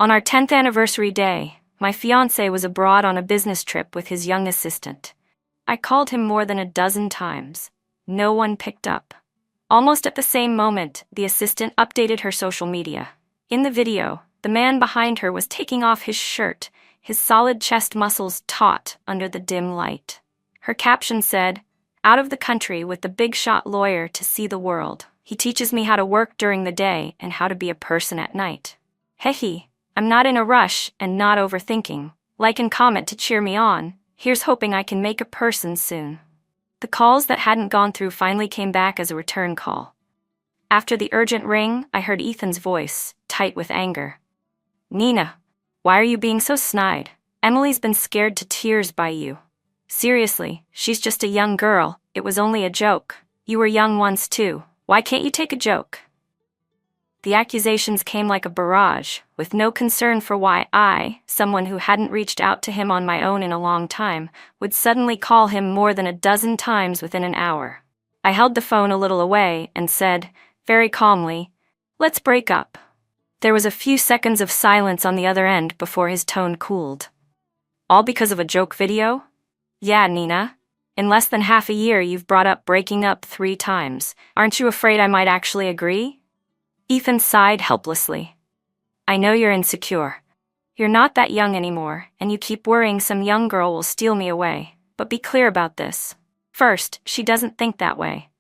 On our 10th anniversary day, my fiancé was abroad on a business trip with his young assistant. I called him more than a dozen times. No one picked up. Almost at the same moment, the assistant updated her social media. In the video, the man behind her was taking off his shirt, his solid chest muscles taut under the dim light. Her caption said, "Out of the country with the big shot lawyer to see the world. He teaches me how to work during the day and how to be a person at night. Hey, I'm not in a rush and not overthinking. Like and comment to cheer me on. Here's hoping I can make a person soon." The calls that hadn't gone through finally came back as a return call. After the urgent ring, I heard Ethan's voice, tight with anger. "Nina, why are you being so snide? Emily's been scared to tears by you. Seriously, she's just a young girl. It was only a joke. You were young once too. Why can't you take a joke?" The accusations came like a barrage, with no concern for why I, someone who hadn't reached out to him on my own in a long time, would suddenly call him more than a dozen times within an hour. I held the phone a little away and said, very calmly, "Let's break up." There was a few seconds of silence on the other end before his tone cooled. "All because of a joke video? Yeah, Nina. In less than half a year you've brought up breaking up 3 times. Aren't you afraid I might actually agree?" Ethan sighed helplessly. "I know you're insecure. You're not that young anymore, and you keep worrying some young girl will steal me away. But be clear about this. First, she doesn't think that way.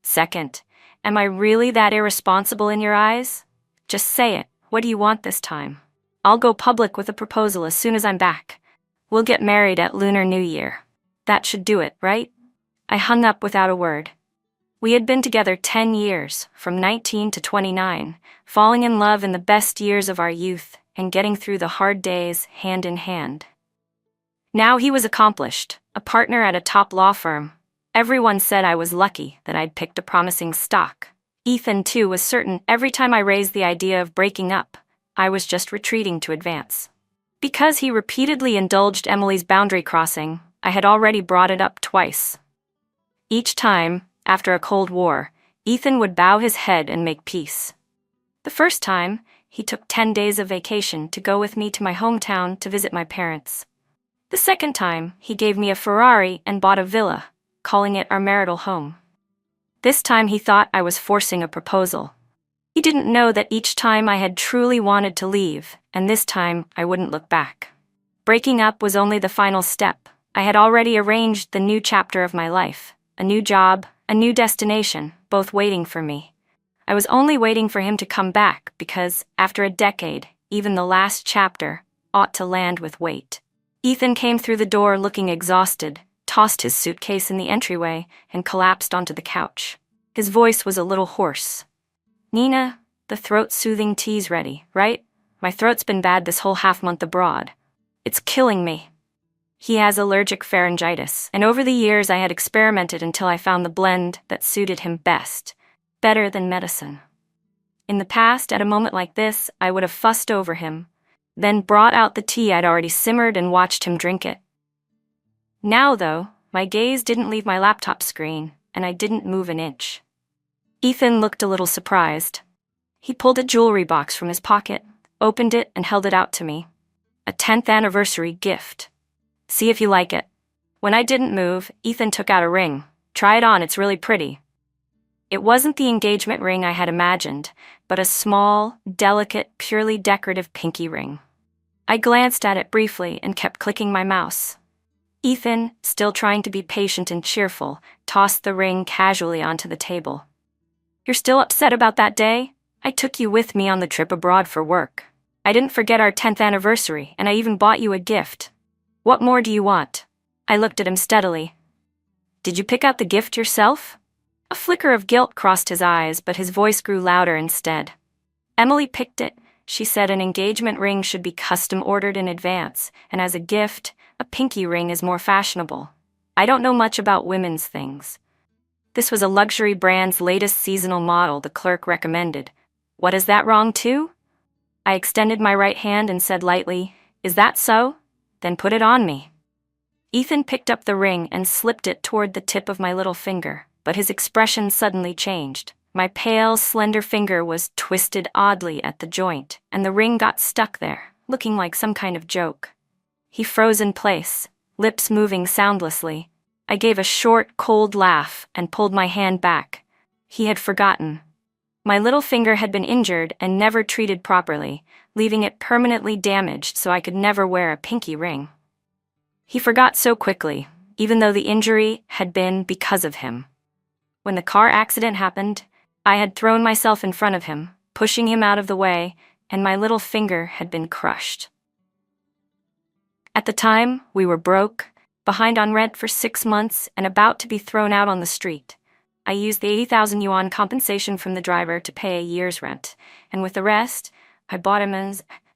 Second, am I really that irresponsible in your eyes? Just say it. What do you want this time? I'll go public with a proposal as soon as I'm back. We'll get married at Lunar New Year. That should do it, right?" I hung up without a word. We had been together 10 years, from 19 to 29, falling in love in the best years of our youth and getting through the hard days hand in hand. Now he was accomplished, a partner at a top law firm. Everyone said I was lucky that I'd picked a promising stock. Ethan, too, was certain every time I raised the idea of breaking up, I was just retreating to advance. Because he repeatedly indulged Emily's boundary crossing, I had already brought it up twice. Each time, after a Cold War, Ethan would bow his head and make peace. The first time, he took 10 days of vacation to go with me to my hometown to visit my parents. The second time, he gave me a Ferrari and bought a villa, calling it our marital home. This time he thought I was forcing a proposal. He didn't know that each time I had truly wanted to leave, and this time I wouldn't look back. Breaking up was only the final step. I had already arranged the new chapter of my life, a new job, a new destination, both waiting for me. I was only waiting for him to come back because, after a decade, even the last chapter ought to land with weight. Ethan came through the door looking exhausted, tossed his suitcase in the entryway, and collapsed onto the couch. His voice was a little hoarse. "Nina, the throat-soothing tea's ready, right? My throat's been bad this whole half-month abroad. It's killing me." He has allergic pharyngitis, and over the years I had experimented until I found the blend that suited him best, better than medicine. In the past, at a moment like this, I would have fussed over him, then brought out the tea I'd already simmered and watched him drink it. Now, though, my gaze didn't leave my laptop screen, and I didn't move an inch. Ethan looked a little surprised. He pulled a jewelry box from his pocket, opened it, and held it out to me. A 10th anniversary gift. "See if you like it." When I didn't move, Ethan took out a ring. "Try it on, it's really pretty." It wasn't the engagement ring I had imagined, but a small, delicate, purely decorative pinky ring. I glanced at it briefly and kept clicking my mouse. Ethan, still trying to be patient and cheerful, tossed the ring casually onto the table. "You're still upset about that day? I took you with me on the trip abroad for work. I didn't forget our 10th anniversary, and I even bought you a gift. What more do you want?" I looked at him steadily. "Did you pick out the gift yourself?" A flicker of guilt crossed his eyes, but his voice grew louder instead. "Emily picked it. She said an engagement ring should be custom ordered in advance, and as a gift, a pinky ring is more fashionable. I don't know much about women's things. This was a luxury brand's latest seasonal model the clerk recommended. What, is that wrong too?" I extended my right hand and said lightly, "Is that so? Then put it on me." Ethan picked up the ring and slipped it toward the tip of my little finger, but his expression suddenly changed. My pale, slender finger was twisted oddly at the joint, and the ring got stuck there, looking like some kind of joke. He froze in place, lips moving soundlessly. I gave a short, cold laugh and pulled my hand back. He had forgotten. My little finger had been injured and never treated properly, leaving it permanently damaged so I could never wear a pinky ring. He forgot so quickly, even though the injury had been because of him. When the car accident happened, I had thrown myself in front of him, pushing him out of the way, and my little finger had been crushed. At the time, we were broke, behind on rent for 6 months, and about to be thrown out on the street. I used the 80,000 yuan compensation from the driver to pay a year's rent, and with the rest, I bought him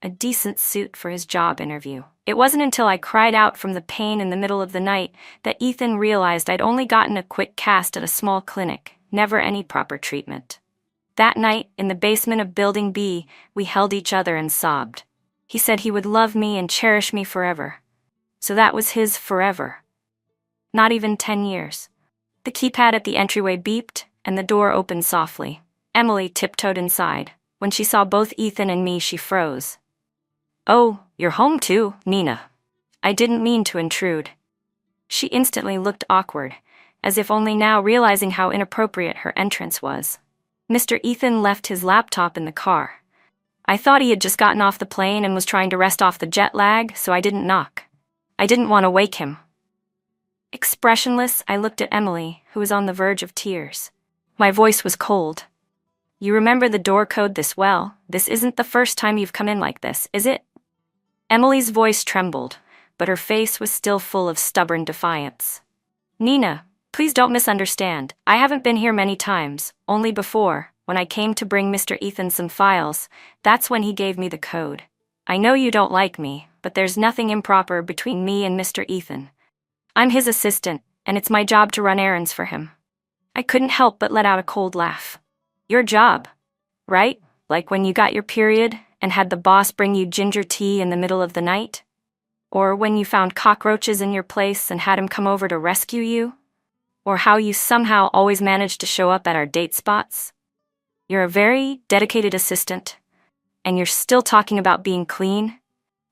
a decent suit for his job interview. It wasn't until I cried out from the pain in the middle of the night that Ethan realized I'd only gotten a quick cast at a small clinic, never any proper treatment. That night, in the basement of Building B, we held each other and sobbed. He said he would love me and cherish me forever. So that was his forever. Not even 10 years. The keypad at the entryway beeped, and the door opened softly. Emily tiptoed inside. When she saw both Ethan and me, she froze. "Oh, you're home too, Nina." I didn't mean to intrude. She instantly looked awkward, as if only now realizing how inappropriate her entrance was. Mr. Ethan left his laptop in the car. I thought he had just gotten off the plane and was trying to rest off the jet lag, so I didn't knock. I didn't want to wake him. Expressionless, I looked at Emily, who was on the verge of tears. My voice was cold. "You remember the door code this well? This isn't the first time you've come in like this, is it?" Emily's voice trembled, but her face was still full of stubborn defiance. "Nina, please don't misunderstand. I haven't been here many times, only before, when I came to bring Mr. Ethan some files. That's when he gave me the code. I know you don't like me, but there's nothing improper between me and Mr. Ethan. I'm his assistant, and it's my job to run errands for him." I couldn't help but let out a cold laugh. "Your job, right? Like when you got your period and had the boss bring you ginger tea in the middle of the night? Or when you found cockroaches in your place and had him come over to rescue you? Or how you somehow always managed to show up at our date spots? You're a very dedicated assistant, and you're still talking about being clean,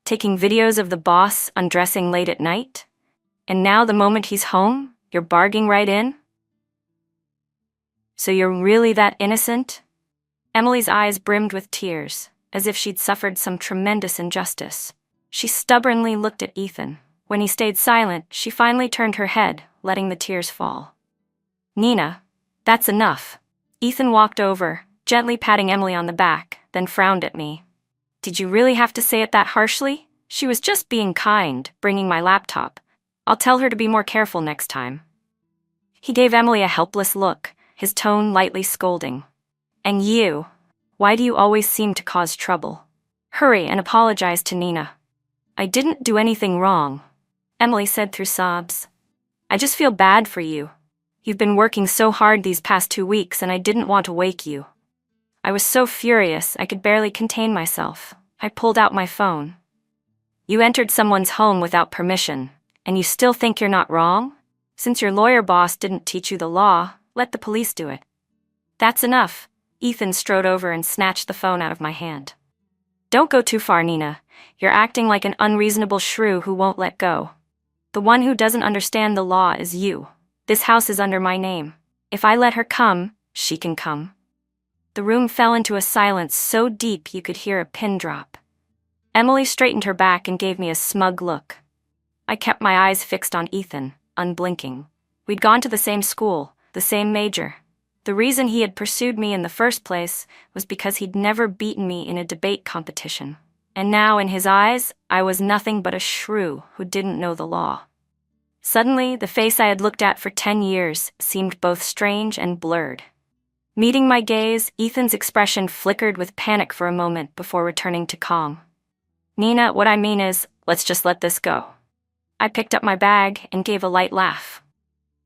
taking videos of the boss undressing late at night? And now the moment he's home, you're barging right in? So you're really that innocent?" Emily's eyes brimmed with tears, as if she'd suffered some tremendous injustice. She stubbornly looked at Ethan. When he stayed silent, she finally turned her head, letting the tears fall. "Nina, that's enough." Ethan walked over, gently patting Emily on the back, then frowned at me. "Did you really have to say it that harshly? She was just being kind, bringing my laptop. I'll tell her to be more careful next time." He gave Emily a helpless look, his tone lightly scolding. "And you? Why do you always seem to cause trouble? Hurry and apologize to Nina." "I didn't do anything wrong," Emily said through sobs. "I just feel bad for you. You've been working so hard these past 2 weeks and I didn't want to wake you." I was so furious I could barely contain myself. I pulled out my phone. "You entered someone's home without permission, and you still think you're not wrong? Since your lawyer boss didn't teach you the law, let the police do it." "That's enough." Ethan strode over and snatched the phone out of my hand. "Don't go too far, Nina. You're acting like an unreasonable shrew who won't let go. The one who doesn't understand the law is you. This house is under my name. If I let her come, she can come." The room fell into a silence so deep you could hear a pin drop. Emily straightened her back and gave me a smug look. I kept my eyes fixed on Ethan, unblinking. We'd gone to the same school, the same major. The reason he had pursued me in the first place was because he'd never beaten me in a debate competition. And now, in his eyes, I was nothing but a shrew who didn't know the law. Suddenly, the face I had looked at for 10 years seemed both strange and blurred. Meeting my gaze, Ethan's expression flickered with panic for a moment before returning to calm. "Nina, what I mean is, let's just let this go." I picked up my bag and gave a light laugh.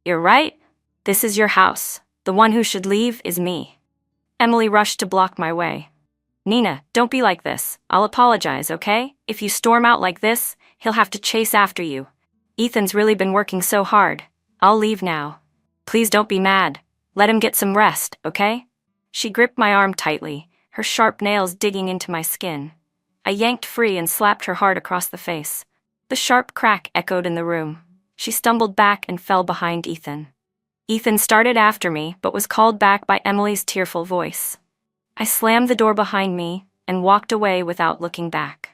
"You're right. This is your house. The one who should leave is me." Emily rushed to block my way. "Nina, don't be like this. I'll apologize, okay? If you storm out like this, he'll have to chase after you. Ethan's really been working so hard. I'll leave now. Please don't be mad. Let him get some rest, okay?" She gripped my arm tightly, her sharp nails digging into my skin. I yanked free and slapped her hard across the face. The sharp crack echoed in the room. She stumbled back and fell behind Ethan. Ethan started after me, but was called back by Emily's tearful voice. I slammed the door behind me and walked away without looking back.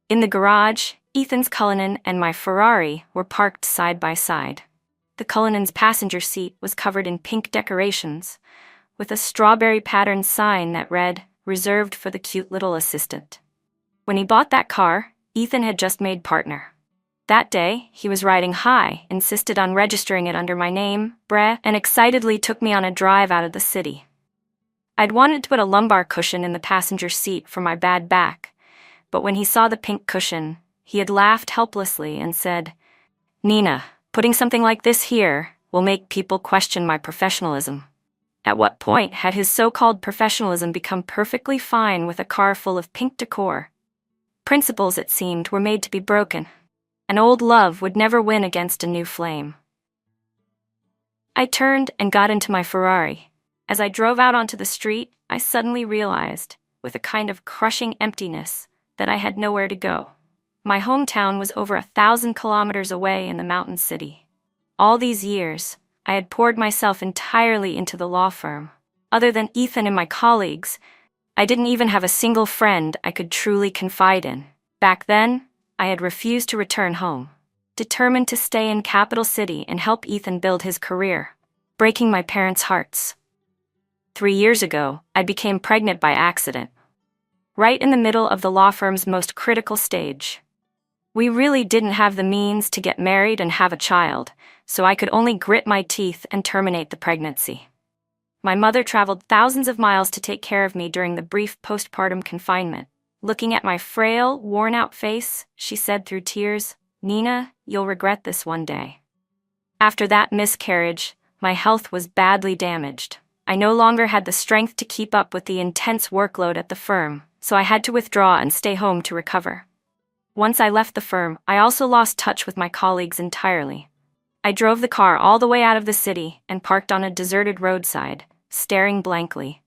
In the garage, Ethan's Cullinan and my Ferrari were parked side by side. The Cullinan's passenger seat was covered in pink decorations, with a strawberry-patterned sign that read, "Reserved for the cute little assistant." When he bought that car, Ethan had just made partner. That day, he was riding high, insisted on registering it under my name, Brett, and excitedly took me on a drive out of the city. I'd wanted to put a lumbar cushion in the passenger seat for my bad back, but when he saw the pink cushion, he had laughed helplessly and said, "Nina, putting something like this here will make people question my professionalism." At what point had his so-called professionalism become perfectly fine with a car full of pink decor? Principles, it seemed, were made to be broken. An old love would never win against a new flame. I turned and got into my Ferrari. As I drove out onto the street, I suddenly realized, with a kind of crushing emptiness, that I had nowhere to go. My hometown was over 1,000 kilometers away in the mountain city. All these years, I had poured myself entirely into the law firm. Other than Ethan and my colleagues, I didn't even have a single friend I could truly confide in. Back then, I had refused to return home, determined to stay in Capital City and help Ethan build his career, breaking my parents' hearts. 3 years ago, I became pregnant by accident, right in the middle of the law firm's most critical stage. We really didn't have the means to get married and have a child, so I could only grit my teeth and terminate the pregnancy. My mother traveled thousands of miles to take care of me during the brief postpartum confinement. Looking at my frail, worn-out face, she said through tears, "Nina, you'll regret this one day." After that miscarriage, my health was badly damaged. I no longer had the strength to keep up with the intense workload at the firm, so I had to withdraw and stay home to recover. Once I left the firm, I also lost touch with my colleagues entirely. I drove the car all the way out of the city and parked on a deserted roadside, staring blankly.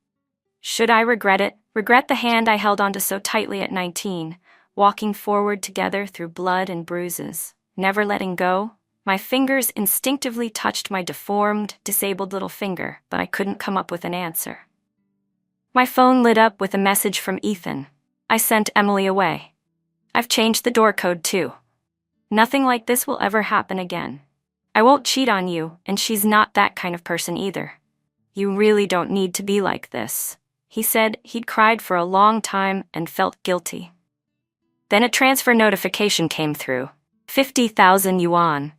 Should I regret it? Regret the hand I held onto so tightly at 19, walking forward together through blood and bruises, never letting go? My fingers instinctively touched my deformed, disabled little finger, but I couldn't come up with an answer. My phone lit up with a message from Ethan. I sent Emily away. "I've changed the door code too. Nothing like this will ever happen again. I won't cheat on you, and she's not that kind of person either. You really don't need to be like this." He said he'd cried for a long time and felt guilty. Then a transfer notification came through. 50,000 yuan.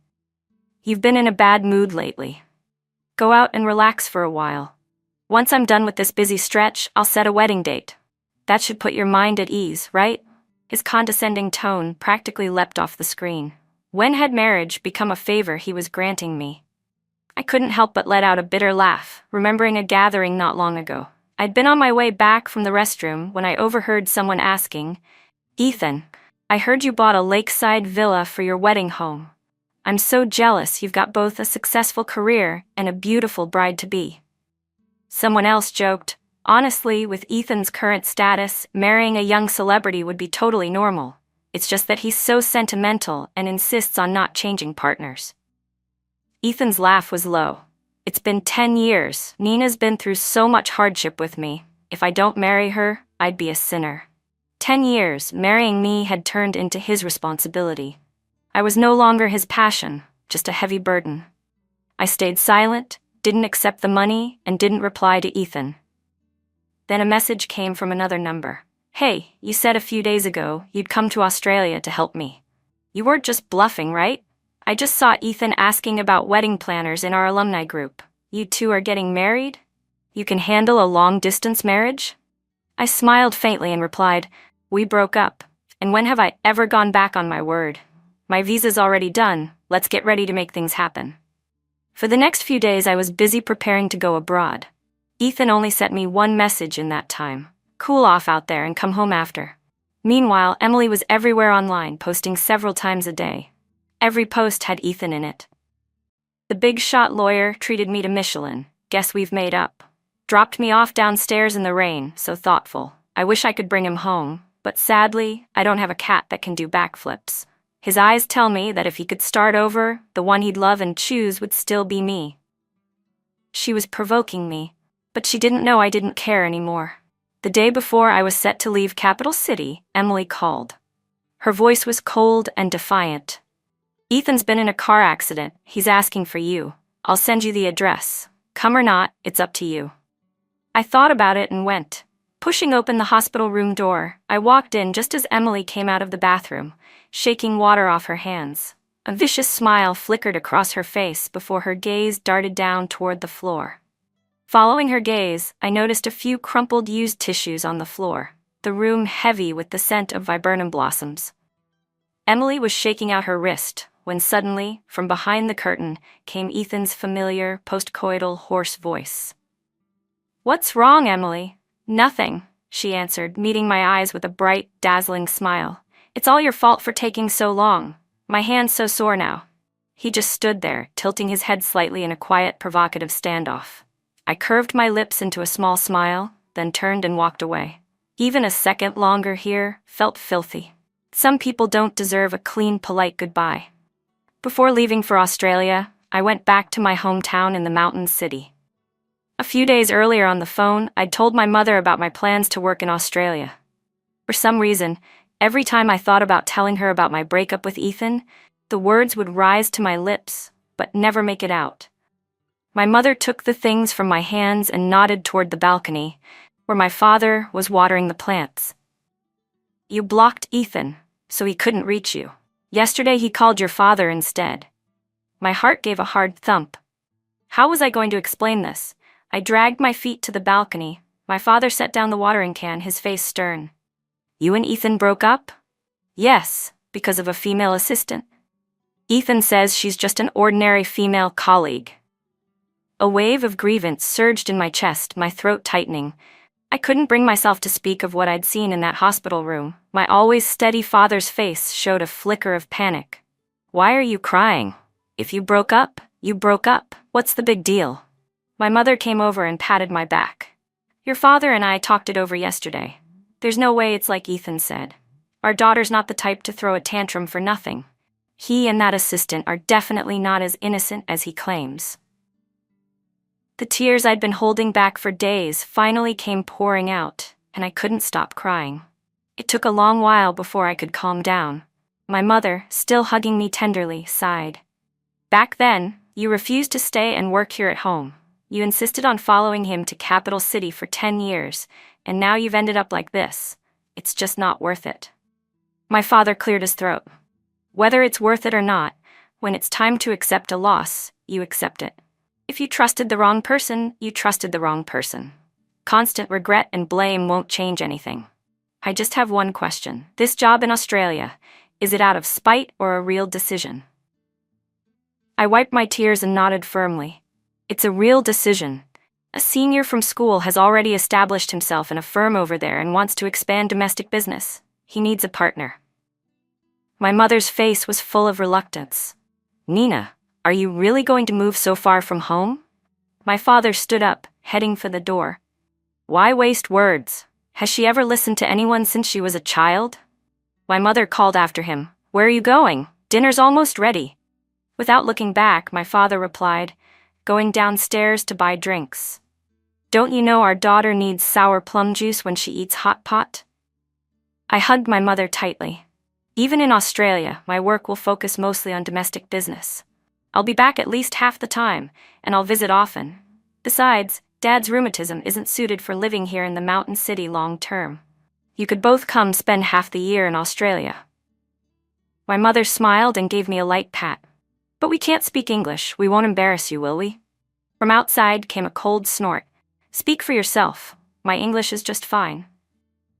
"You've been in a bad mood lately. Go out and relax for a while. Once I'm done with this busy stretch, I'll set a wedding date. That should put your mind at ease, right?" His condescending tone practically leapt off the screen. When had marriage become a favor he was granting me? I couldn't help but let out a bitter laugh, remembering a gathering not long ago. I'd been on my way back from the restroom when I overheard someone asking, "Ethan, I heard you bought a lakeside villa for your wedding home. I'm so jealous you've got both a successful career and a beautiful bride-to-be." Someone else joked, "Honestly, with Ethan's current status, marrying a young celebrity would be totally normal. It's just that he's so sentimental and insists on not changing partners." Ethan's laugh was low. "It's been 10 years. Nina's been through so much hardship with me. If I don't marry her, I'd be a sinner." 10 years, marrying me had turned into his responsibility. I was no longer his passion, just a heavy burden. I stayed silent, didn't accept the money, and didn't reply to Ethan. Then a message came from another number. "Hey, you said a few days ago you'd come to Australia to help me. You weren't just bluffing, right? I just saw Ethan asking about wedding planners in our alumni group. You two are getting married? You can handle a long-distance marriage?" I smiled faintly and replied, "We broke up, and when have I ever gone back on my word? My visa's already done, let's get ready to make things happen." For the next few days I was busy preparing to go abroad. Ethan only sent me one message in that time: "Cool off out there and come home after." Meanwhile, Emily was everywhere online, posting several times a day. Every post had Ethan in it. "The big shot lawyer treated me to Michelin. Guess we've made up." Dropped me off downstairs in the rain, so thoughtful. I wish I could bring him home, but sadly, I don't have a cat that can do backflips. His eyes tell me that if he could start over, the one he'd love and choose would still be me. She was provoking me, but she didn't know I didn't care anymore. The day before I was set to leave Capital City, Emily called. Her voice was cold and defiant. "Ethan's been in a car accident. He's asking for you. I'll send you the address. Come or not, it's up to you." I thought about it and went. Pushing open the hospital room door, I walked in just as Emily came out of the bathroom, shaking water off her hands. A vicious smile flickered across her face before her gaze darted down toward the floor. Following her gaze, I noticed a few crumpled used tissues on the floor, the room heavy with the scent of viburnum blossoms. Emily was shaking out her wrist when suddenly, from behind the curtain, came Ethan's familiar, postcoital, hoarse voice. "What's wrong, Emily?" "Nothing," she answered, meeting my eyes with a bright, dazzling smile. "It's all your fault for taking so long. My hand's so sore now." He just stood there, tilting his head slightly in a quiet, provocative standoff. I curved my lips into a small smile, then turned and walked away. Even a second longer here felt filthy. Some people don't deserve a clean, polite goodbye. Before leaving for Australia, I went back to my hometown in the mountain city. A few days earlier on the phone, I'd told my mother about my plans to work in Australia. For some reason, every time I thought about telling her about my breakup with Ethan, the words would rise to my lips, but never make it out. My mother took the things from my hands and nodded toward the balcony, where my father was watering the plants. "You blocked Ethan, so he couldn't reach you. Yesterday he called your father instead." My heart gave a hard thump. How was I going to explain this? I dragged my feet to the balcony. My father set down the watering can, his face stern. "You and Ethan broke up?" "Yes, because of a female assistant. Ethan says she's just an ordinary female colleague." A wave of grievance surged in my chest, my throat tightening. I couldn't bring myself to speak of what I'd seen in that hospital room. My always steady father's face showed a flicker of panic. "Why are you crying? If you broke up, you broke up. What's the big deal?" My mother came over and patted my back. "Your father and I talked it over yesterday. There's no way it's like Ethan said. Our daughter's not the type to throw a tantrum for nothing. He and that assistant are definitely not as innocent as he claims." The tears I'd been holding back for days finally came pouring out, and I couldn't stop crying. It took a long while before I could calm down. My mother, still hugging me tenderly, sighed. "Back then, you refused to stay and work here at home. You insisted on following him to Capital City for 10 years, and now you've ended up like this. It's just not worth it." My father cleared his throat. "Whether it's worth it or not, when it's time to accept a loss, you accept it. If you trusted the wrong person, you trusted the wrong person. Constant regret and blame won't change anything. I just have one question. This job in Australia, is it out of spite or a real decision?" I wiped my tears and nodded firmly. "It's a real decision. A senior from school has already established himself in a firm over there and wants to expand domestic business. He needs a partner." My mother's face was full of reluctance. "Nina, are you really going to move so far from home?" My father stood up, heading for the door. "Why waste words? Has she ever listened to anyone since she was a child?" My mother called after him. "Where are you going? Dinner's almost ready." Without looking back, my father replied, "Going downstairs to buy drinks. Don't you know our daughter needs sour plum juice when she eats hot pot?" I hugged my mother tightly. Even in Australia, my work will focus mostly on domestic business. I'll be back at least half the time, and I'll visit often. Besides, Dad's rheumatism isn't suited for living here in the mountain city long term. You could both come spend half the year in Australia." My mother smiled and gave me a light pat. "But we can't speak English. We won't embarrass you, will we?" From outside came a cold snort. "Speak for yourself. My English is just fine."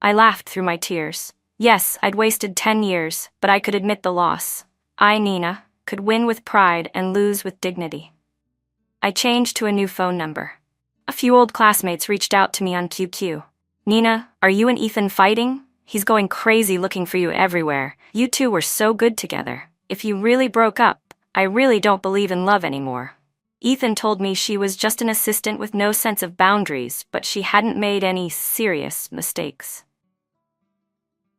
I laughed through my tears. Yes, I'd wasted 10 years, but I could admit the loss. I, Nina, could win with pride and lose with dignity. I changed to a new phone number. A few old classmates reached out to me on QQ. "Nina, are you and Ethan fighting? He's going crazy looking for you everywhere. You two were so good together. If you really broke up, I really don't believe in love anymore." Ethan told me she was just an assistant with no sense of boundaries, but she hadn't made any serious mistakes.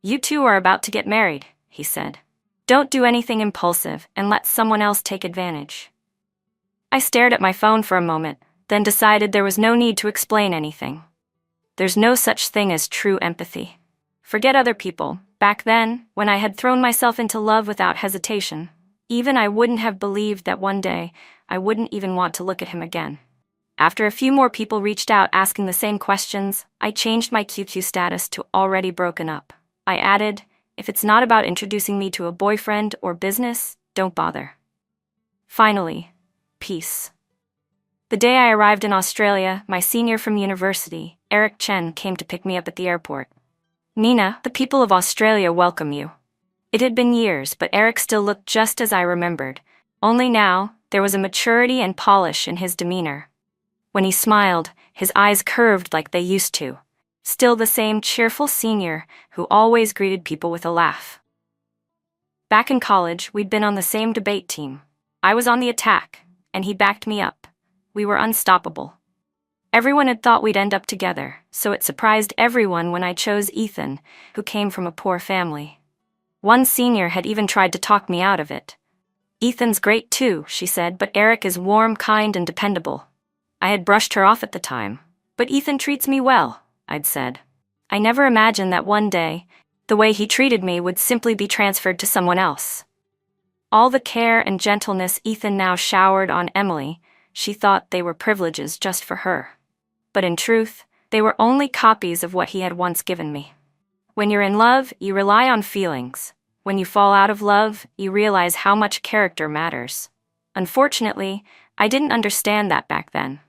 You two are about to get married, he said. Don't do anything impulsive and let someone else take advantage. I stared at my phone for a moment, then decided there was no need to explain anything. There's no such thing as true empathy. Forget other people. Back then, when I had thrown myself into love without hesitation, even I wouldn't have believed that one day I wouldn't even want to look at him again. After a few more people reached out asking the same questions, I changed my QQ status to already broken up. I added, if it's not about introducing me to a boyfriend or business, don't bother. Finally, peace. The day I arrived in Australia, my senior from university, Eric Chen, came to pick me up at the airport. Nina, the people of Australia welcome you. It had been years, but Eric still looked just as I remembered. Only now, there was a maturity and polish in his demeanor. When he smiled, his eyes curved like they used to. Still the same cheerful senior who always greeted people with a laugh. Back in college, we'd been on the same debate team. I was on the attack, and he backed me up. We were unstoppable. Everyone had thought we'd end up together, so it surprised everyone when I chose Ethan, who came from a poor family. One senior had even tried to talk me out of it. Ethan's great too, she said, but Eric is warm, kind, and dependable. I had brushed her off at the time. But Ethan treats me well, I'd said. I never imagined that one day, the way he treated me would simply be transferred to someone else. All the care and gentleness Ethan now showered on Emily, she thought they were privileges just for her. But in truth, they were only copies of what he had once given me. When you're in love, you rely on feelings. When you fall out of love, you realize how much character matters. Unfortunately, I didn't understand that back then.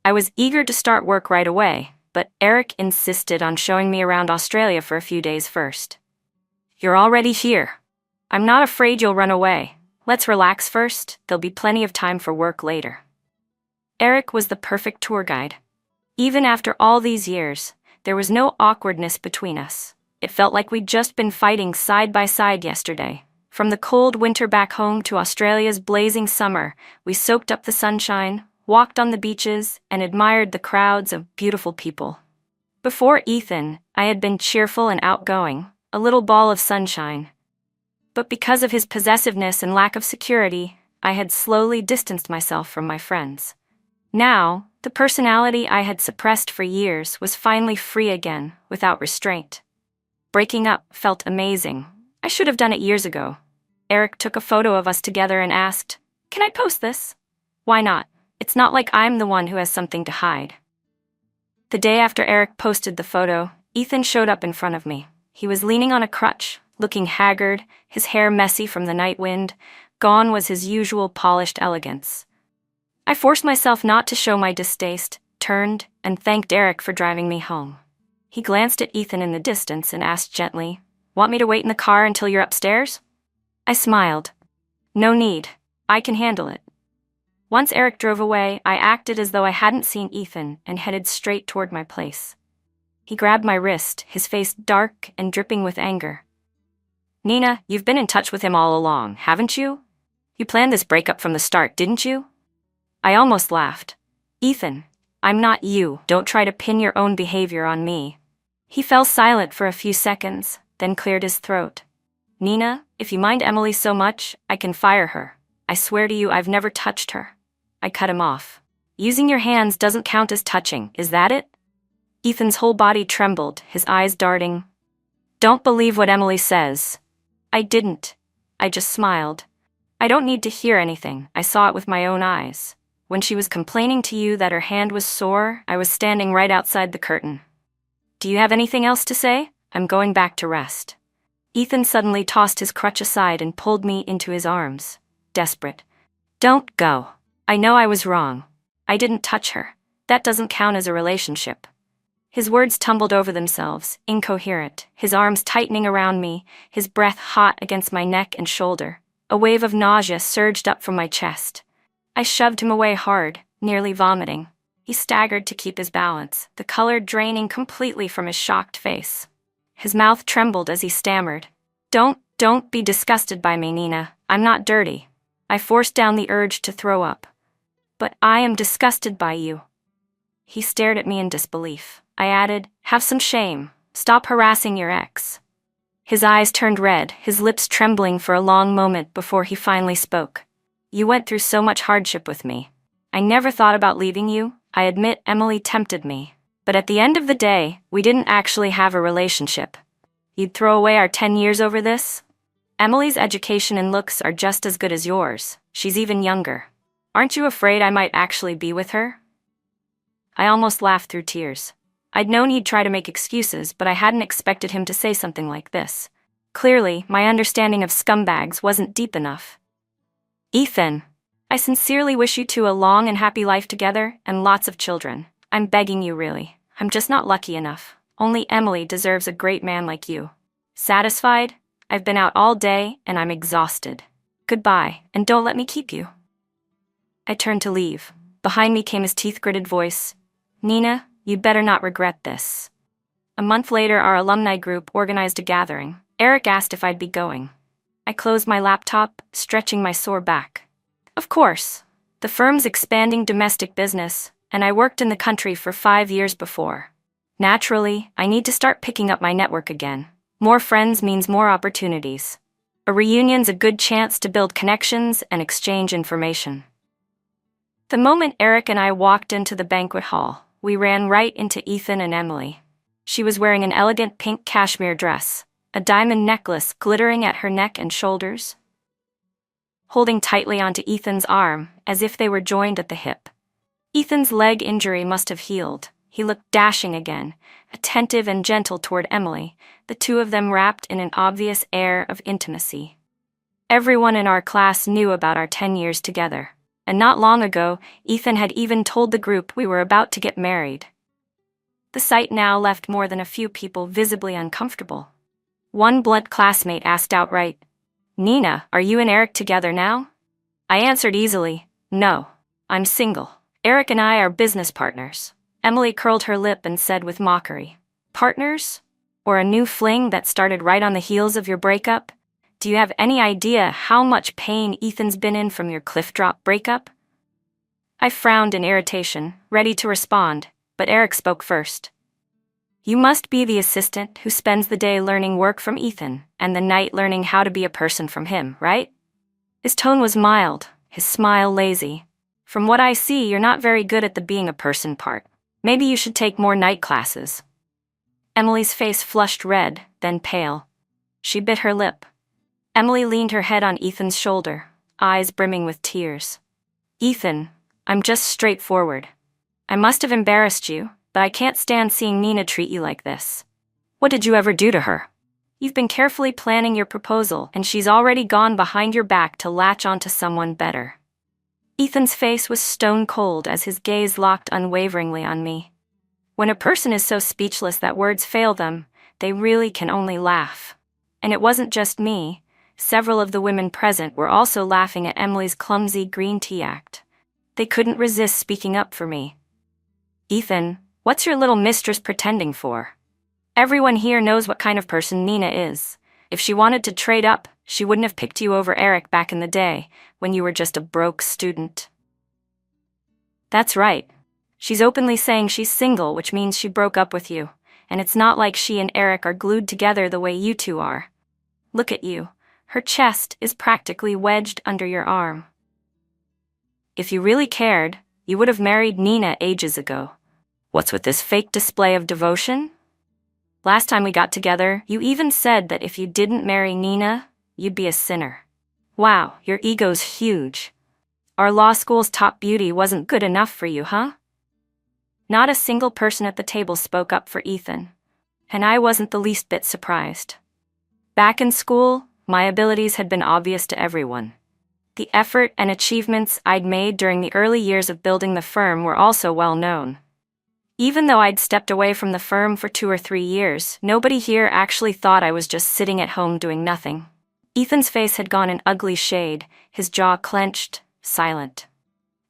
I was eager to start work right away, but Eric insisted on showing me around Australia for a few days first. You're already here. I'm not afraid you'll run away. Let's relax first, there'll be plenty of time for work later. Eric was the perfect tour guide. Even after all these years, there was no awkwardness between us. It felt like we'd just been fighting side by side yesterday. From the cold winter back home to Australia's blazing summer, we soaked up the sunshine, walked on the beaches, and admired the crowds of beautiful people. Before Ethan, I had been cheerful and outgoing, a little ball of sunshine. But because of his possessiveness and lack of security, I had slowly distanced myself from my friends. Now, the personality I had suppressed for years was finally free again, without restraint. Breaking up felt amazing. I should have done it years ago. Eric took a photo of us together and asked, "Can I post this?" Why not? It's not like I'm the one who has something to hide. The day after Eric posted the photo, Ethan showed up in front of me. He was leaning on a crutch, looking haggard, his hair messy from the night wind. Gone was his usual polished elegance. I forced myself not to show my distaste, turned, and thanked Eric for driving me home. He glanced at Ethan in the distance and asked gently, "Want me to wait in the car until you're upstairs?" I smiled. "No need. I can handle it." Once Eric drove away, I acted as though I hadn't seen Ethan and headed straight toward my place. He grabbed my wrist, his face dark and dripping with anger. "Nina, you've been in touch with him all along, haven't you? You planned this breakup from the start, didn't you?" I almost laughed. "Ethan, I'm not you. Don't try to pin your own behavior on me." He fell silent for a few seconds, then cleared his throat. "Nina, if you mind Emily so much, I can fire her. I swear to you I've never touched her." I cut him off. "Using your hands doesn't count as touching, is that it?" Ethan's whole body trembled, his eyes darting. "Don't believe what Emily says." I didn't. I just smiled. "I don't need to hear anything. I saw it with my own eyes. When she was complaining to you that her hand was sore, I was standing right outside the curtain." "Do you have anything else to say? I'm going back to rest." Ethan suddenly tossed his crutch aside and pulled me into his arms. Desperate. "Don't go. I know I was wrong. I didn't touch her. That doesn't count as a relationship." His words tumbled over themselves, incoherent, his arms tightening around me, his breath hot against my neck and shoulder. A wave of nausea surged up from my chest. I shoved him away hard, nearly vomiting. He staggered to keep his balance, the color draining completely from his shocked face. His mouth trembled as he stammered, Don't be disgusted by me, Nina. I'm not dirty." I forced down the urge to throw up. But I am disgusted by you. He stared at me in disbelief. I added, have some shame. Stop harassing your ex. His eyes turned red, his lips trembling for a long moment before he finally spoke. You went through so much hardship with me. I never thought about leaving you. I admit Emily tempted me. But at the end of the day, we didn't actually have a relationship. You'd throw away our 10 years over this? Emily's education and looks are just as good as yours. She's even younger. Aren't you afraid I might actually be with her? I almost laughed through tears. I'd known he'd try to make excuses, but I hadn't expected him to say something like this. Clearly, my understanding of scumbags wasn't deep enough. Ethan, I sincerely wish you two a long and happy life together and lots of children. I'm begging you, really. I'm just not lucky enough. Only Emily deserves a great man like you. Satisfied? I've been out all day and I'm exhausted. Goodbye, and don't let me keep you. I turned to leave. Behind me came his teeth-gritted voice. Nina, you'd better not regret this. A month later, our alumni group organized a gathering. Eric asked if I'd be going. I closed my laptop, stretching my sore back. Of course. The firm's expanding domestic business, and I worked in the country for 5 years before. Naturally, I need to start picking up my network again. More friends means more opportunities. A reunion's a good chance to build connections and exchange information. The moment Eric and I walked into the banquet hall, we ran right into Ethan and Emily. She was wearing an elegant pink cashmere dress, a diamond necklace glittering at her neck and shoulders, holding tightly onto Ethan's arm as if they were joined at the hip. Ethan's leg injury must have healed. He looked dashing again, attentive and gentle toward Emily, the two of them wrapped in an obvious air of intimacy. Everyone in our class knew about our 10 years together, and not long ago, Ethan had even told the group we were about to get married. The sight now left more than a few people visibly uncomfortable. One blood classmate asked outright, Nina, are you and Eric together now? I answered easily, no, I'm single. Eric and I are business partners. Emily curled her lip and said with mockery, partners? Or a new fling that started right on the heels of your breakup? Do you have any idea how much pain Ethan's been in from your cliff drop breakup? I frowned in irritation, ready to respond, but Eric spoke first. You must be the assistant who spends the day learning work from Ethan and the night learning how to be a person from him, right? His tone was mild, his smile lazy. From what I see, you're not very good at the being a person part. Maybe you should take more night classes. Emily's face flushed red, then pale. She bit her lip. Emily leaned her head on Ethan's shoulder, eyes brimming with tears. Ethan, I'm just straightforward. I must have embarrassed you, but I can't stand seeing Nina treat you like this. What did you ever do to her? You've been carefully planning your proposal, and she's already gone behind your back to latch onto someone better. Ethan's face was stone cold as his gaze locked unwaveringly on me. When a person is so speechless that words fail them, they really can only laugh. And it wasn't just me. Several of the women present were also laughing at Emily's clumsy green tea act. They couldn't resist speaking up for me. Ethan, what's your little mistress pretending for? Everyone here knows what kind of person Nina is. If she wanted to trade up, she wouldn't have picked you over Eric back in the day, when you were just a broke student. That's right. She's openly saying she's single, which means she broke up with you, and it's not like she and Eric are glued together the way you two are. Look at you. Her chest is practically wedged under your arm. If you really cared, you would have married Nina ages ago. What's with this fake display of devotion? Last time we got together, you even said that if you didn't marry Nina, you'd be a sinner. Wow, your ego's huge. Our law school's top beauty wasn't good enough for you, huh? Not a single person at the table spoke up for Ethan, and I wasn't the least bit surprised. Back in school, my abilities had been obvious to everyone. The effort and achievements I'd made during the early years of building the firm were also well known. Even though I'd stepped away from the firm for 2 or 3 years, nobody here actually thought I was just sitting at home doing nothing. Ethan's face had gone an ugly shade, his jaw clenched, silent.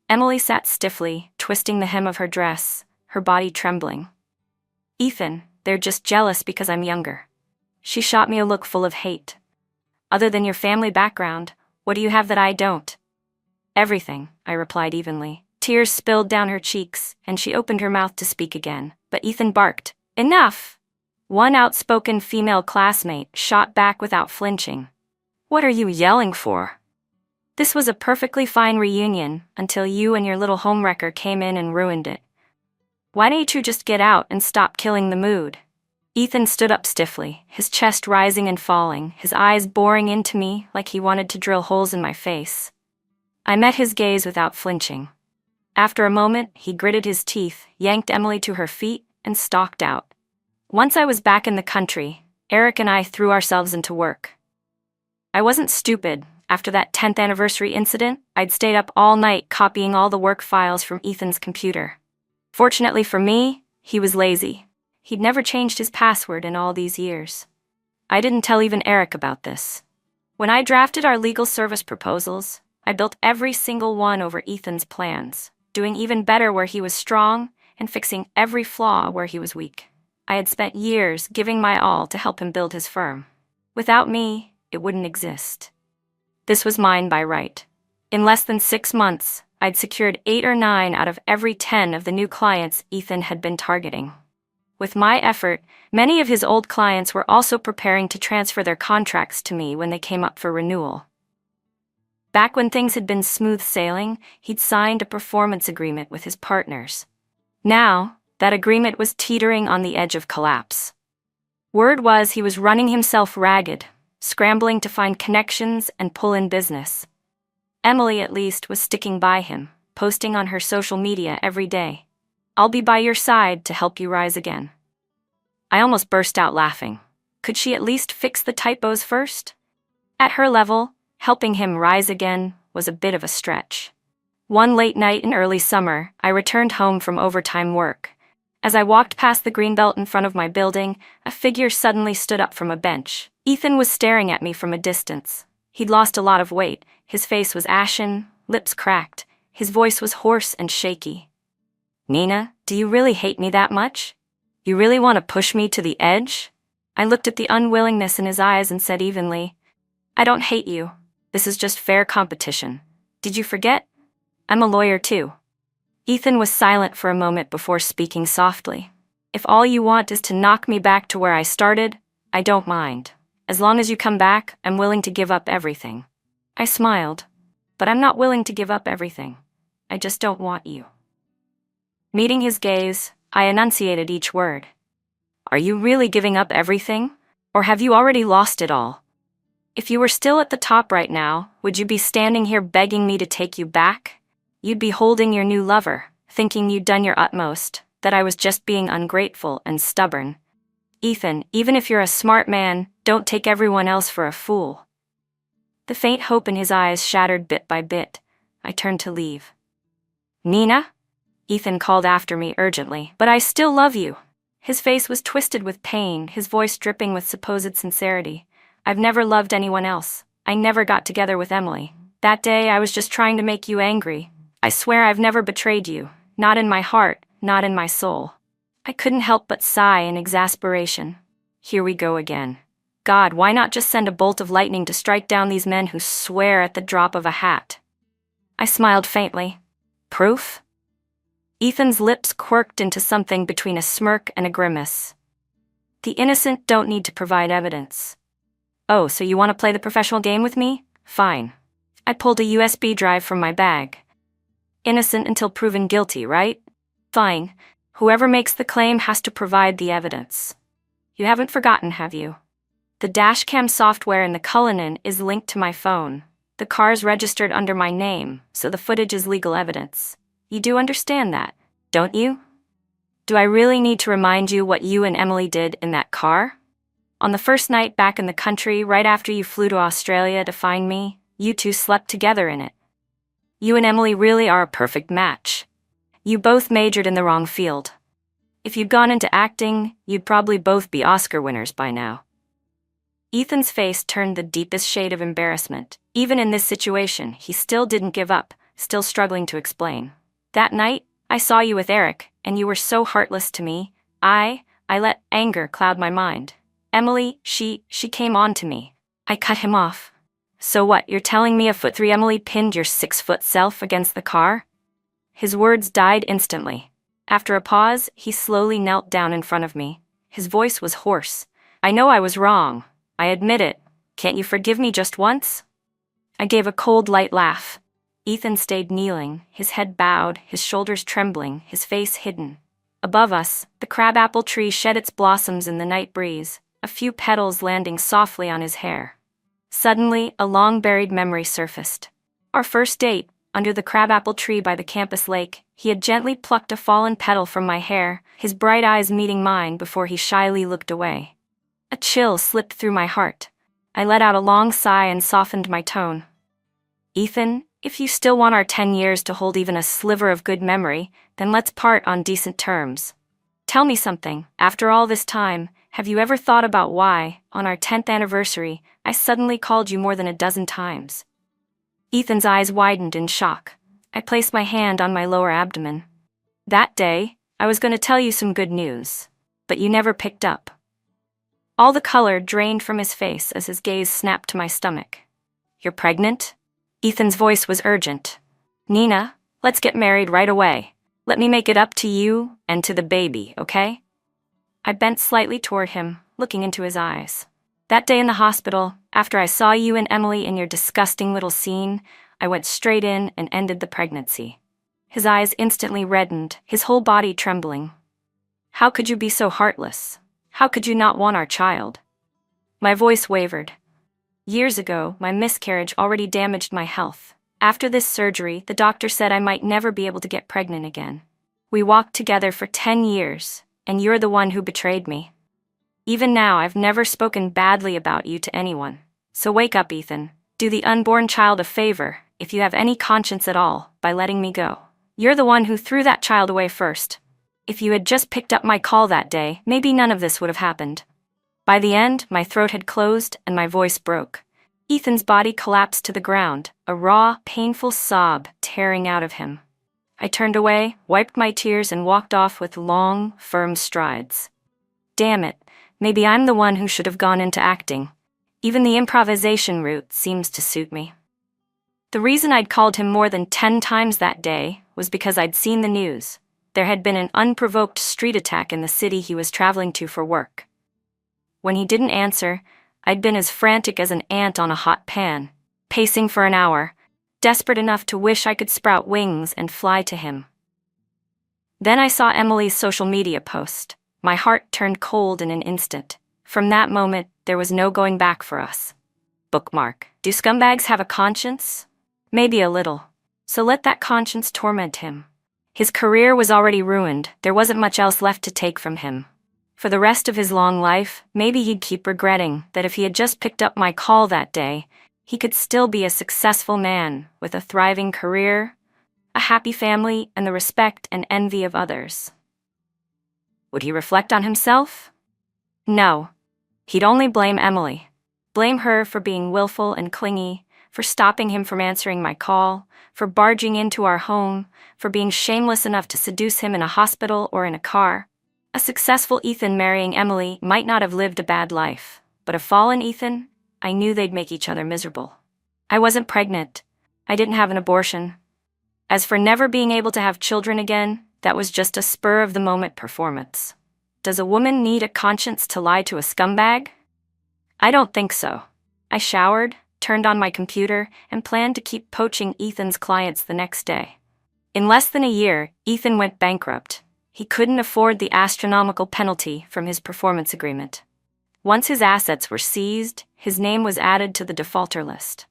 Emily sat stiffly, twisting the hem of her dress, her body trembling. Ethan, they're just jealous because I'm younger. She shot me a look full of hate. Other than your family background, what do you have that I don't? Everything, I replied evenly. Tears spilled down her cheeks, and she opened her mouth to speak again, but Ethan barked, "Enough!" One outspoken female classmate shot back without flinching. "What are you yelling for? This was a perfectly fine reunion until you and your little homewrecker came in and ruined it. Why don't you just get out and stop killing the mood?" Ethan stood up stiffly, his chest rising and falling, his eyes boring into me like he wanted to drill holes in my face. I met his gaze without flinching. After a moment, he gritted his teeth, yanked Emily to her feet, and stalked out. Once I was back in the country, Eric and I threw ourselves into work. I wasn't stupid. After that 10th anniversary incident, I'd stayed up all night copying all the work files from Ethan's computer. Fortunately for me, he was lazy. He'd never changed his password in all these years. I didn't tell even Eric about this. When I drafted our legal service proposals, I built every single one over Ethan's plans, doing even better where he was strong and fixing every flaw where he was weak. I had spent years giving my all to help him build his firm. Without me, it wouldn't exist. This was mine by right. In less than 6 months, I'd secured 8 or 9 out of every 10 of the new clients Ethan had been targeting. With my effort, many of his old clients were also preparing to transfer their contracts to me when they came up for renewal. Back when things had been smooth sailing, he'd signed a performance agreement with his partners. Now, that agreement was teetering on the edge of collapse. Word was he was running himself ragged, scrambling to find connections and pull in business. Emily, at least, was sticking by him, posting on her social media every day. "I'll be by your side to help you rise again." I almost burst out laughing. Could she at least fix the typos first? At her level, helping him rise again was a bit of a stretch. One late night in early summer, I returned home from overtime work. As I walked past the greenbelt in front of my building, a figure suddenly stood up from a bench. Ethan was staring at me from a distance. He'd lost a lot of weight, his face was ashen, lips cracked, his voice was hoarse and shaky. "Nina, do you really hate me that much? You really want to push me to the edge?" I looked at the unwillingness in his eyes and said evenly, "I don't hate you. This is just fair competition. Did you forget? I'm a lawyer too." Ethan was silent for a moment before speaking softly. "If all you want is to knock me back to where I started, I don't mind. As long as you come back, I'm willing to give up everything." I smiled. "But I'm not willing to give up everything. I just don't want you." Meeting his gaze, I enunciated each word. "Are you really giving up everything? Or have you already lost it all? If you were still at the top right now, would you be standing here begging me to take you back? You'd be holding your new lover, thinking you'd done your utmost, that I was just being ungrateful and stubborn. Ethan, even if you're a smart man, don't take everyone else for a fool." The faint hope in his eyes shattered bit by bit. I turned to leave. "Nina?" Ethan called after me urgently. "But I still love you." His face was twisted with pain, his voice dripping with supposed sincerity. "I've never loved anyone else. I never got together with Emily. That day I was just trying to make you angry. I swear I've never betrayed you. Not in my heart, not in my soul." I couldn't help but sigh in exasperation. Here we go again. God, why not just send a bolt of lightning to strike down these men who swear at the drop of a hat? I smiled faintly. "Proof?" Ethan's lips quirked into something between a smirk and a grimace. "The innocent don't need to provide evidence." "Oh, so you want to play the professional game with me? Fine." I pulled a USB drive from my bag. "Innocent until proven guilty, right? Fine. Whoever makes the claim has to provide the evidence. You haven't forgotten, have you? The dashcam software in the Cullinan is linked to my phone. The car's registered under my name, so the footage is legal evidence. You do understand that, don't you? Do I really need to remind you what you and Emily did in that car? On the first night back in the country, right after you flew to Australia to find me, you two slept together in it. You and Emily really are a perfect match. You both majored in the wrong field. If you'd gone into acting, you'd probably both be Oscar winners by now." Ethan's face turned the deepest shade of embarrassment. Even in this situation, he still didn't give up, still struggling to explain. "That night, I saw you with Eric, and you were so heartless to me. I let anger cloud my mind. Emily, she came on to me. I cut him off." "So what, you're telling me a 4'3" Emily pinned your 6-foot self against the car?" His words died instantly. After a pause, he slowly knelt down in front of me. His voice was hoarse. I know I was wrong. I admit it. Can't you forgive me just once? I gave a cold, light laugh. Ethan stayed kneeling, his head bowed, his shoulders trembling, his face hidden. Above us, the crabapple tree shed its blossoms in the night breeze, a few petals landing softly on his hair. Suddenly, a long-buried memory surfaced. Our first date, under the crabapple tree by the campus lake, he had gently plucked a fallen petal from my hair, his bright eyes meeting mine before he shyly looked away. A chill slipped through my heart. I let out a long sigh and softened my tone. Ethan, if you still want our 10 years to hold even a sliver of good memory, then let's part on decent terms. Tell me something, after all this time, have you ever thought about why, on our 10th anniversary, I suddenly called you more than a dozen times? Ethan's eyes widened in shock. I placed my hand on my lower abdomen. That day, I was going to tell you some good news, but you never picked up. All the color drained from his face as his gaze snapped to my stomach. You're pregnant? Ethan's voice was urgent. Nina, let's get married right away. Let me make it up to you and to the baby, okay? I bent slightly toward him, looking into his eyes. That day in the hospital, after I saw you and Emily in your disgusting little scene, I went straight in and ended the pregnancy. His eyes instantly reddened, his whole body trembling. How could you be so heartless? How could you not want our child? My voice wavered. Years ago, my miscarriage already damaged my health. After this surgery, the doctor said I might never be able to get pregnant again. We walked together for 10 years, and you're the one who betrayed me. Even now, I've never spoken badly about you to anyone. So wake up, Ethan. Do the unborn child a favor, if you have any conscience at all, by letting me go. You're the one who threw that child away first. If you had just picked up my call that day, maybe none of this would have happened. By the end, my throat had closed and my voice broke. Ethan's body collapsed to the ground, a raw, painful sob tearing out of him. I turned away, wiped my tears, and walked off with long, firm strides. Damn it, maybe I'm the one who should have gone into acting. Even the improvisation route seems to suit me. The reason I'd called him more than 10 times that day was because I'd seen the news. There had been an unprovoked street attack in the city he was traveling to for work. When he didn't answer, I'd been as frantic as an ant on a hot pan, pacing for an hour, desperate enough to wish I could sprout wings and fly to him. Then I saw Emily's social media post. My heart turned cold in an instant. From that moment, there was no going back for us. Bookmark. Do scumbags have a conscience? Maybe a little. So let that conscience torment him. His career was already ruined. There wasn't much else left to take from him. For the rest of his long life, maybe he'd keep regretting that if he had just picked up my call that day, he could still be a successful man with a thriving career, a happy family, and the respect and envy of others. Would he reflect on himself? No. He'd only blame Emily. Blame her for being willful and clingy, for stopping him from answering my call, for barging into our home, for being shameless enough to seduce him in a hospital or in a car. A successful Ethan marrying Emily might not have lived a bad life, but a fallen Ethan, I knew they'd make each other miserable. I wasn't pregnant. I didn't have an abortion. As for never being able to have children again, that was just a spur-of-the-moment performance. Does a woman need a conscience to lie to a scumbag? I don't think so. I showered, turned on my computer, and planned to keep poaching Ethan's clients the next day. In less than a year, Ethan went bankrupt. He couldn't afford the astronomical penalty from his performance agreement. Once his assets were seized, his name was added to the defaulter list.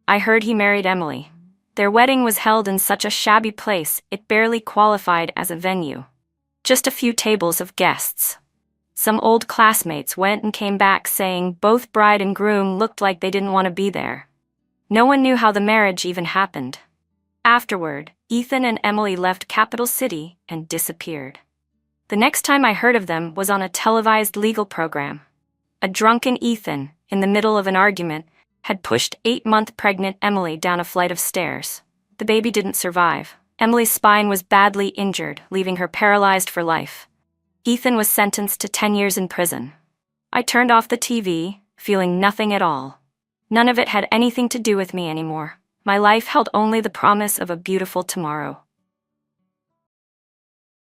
I heard he married Emily. Their wedding was held in such a shabby place it barely qualified as a venue. Just a few tables of guests. Some old classmates went and came back saying both bride and groom looked like they didn't want to be there. No one knew how the marriage even happened. Afterward, Ethan and Emily left Capital City and disappeared. The next time I heard of them was on a televised legal program. A drunken Ethan, in the middle of an argument, had pushed 8-month pregnant Emily down a flight of stairs. The baby didn't survive. Emily's spine was badly injured, leaving her paralyzed for life. Ethan was sentenced to 10 years in prison. I turned off the TV, feeling nothing at all. None of it had anything to do with me anymore. My life held only the promise of a beautiful tomorrow.